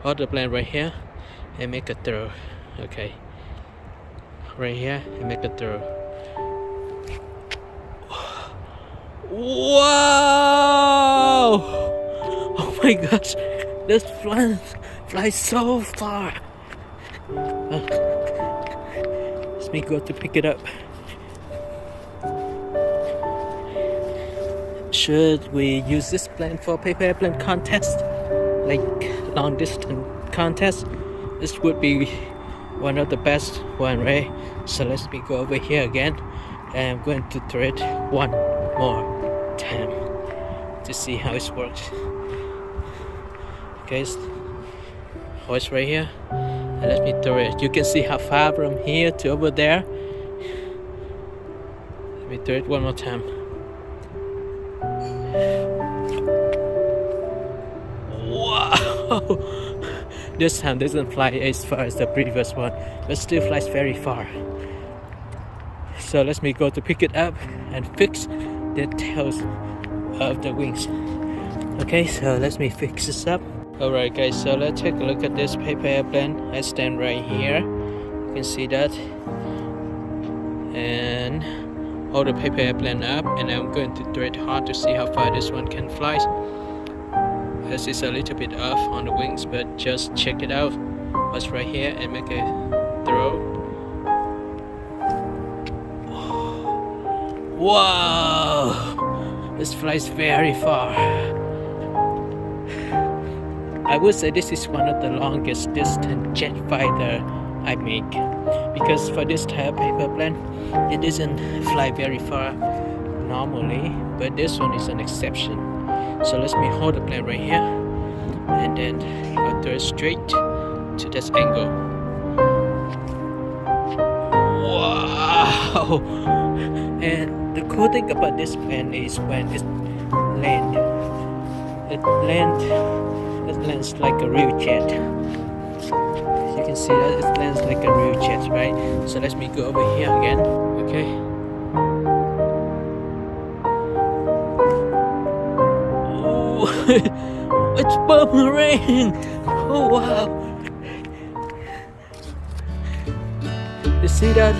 hold the plane right here and make a throw. Okay, right here and make a throw. Wow! Oh my gosh, this plane flies so far. Let me go to pick it up. Should we use this plane for paper airplane contest, like long distance contest? This would be one of the best one, right? So let me go over here again, and I'm going to throw it one more time to see how it works. Okay, hold it right here, and let me throw it. You can see how far from here to over there. Let me throw it one more time. Wow! This time doesn't fly as far as the previous one, but still flies very far. So let me go to pick it up and fix the tails of the wings. Okay, so let me fix this up. Alright guys, so let's take a look at this paper airplane. I stand right here, you can see that, and hold the paper airplane up, and I'm going to throw it hard to see how far this one can fly. As it's a little bit off on the wings, but just check it out. What's right here and make a throw. Wow! This flies very far. I would say this is one of the longest distance jet fighter I make, because for this type of paper plane, it doesn't fly very far normally, but this one is an exception. So let me hold the plane right here, and then go throw it straight to this angle. Wow! And the cool thing about this plane is when it lands like a real jet. You can see that it lands like a real jet, right? So let me go over here again. Okay. It's boomerang! Oh wow! You see that?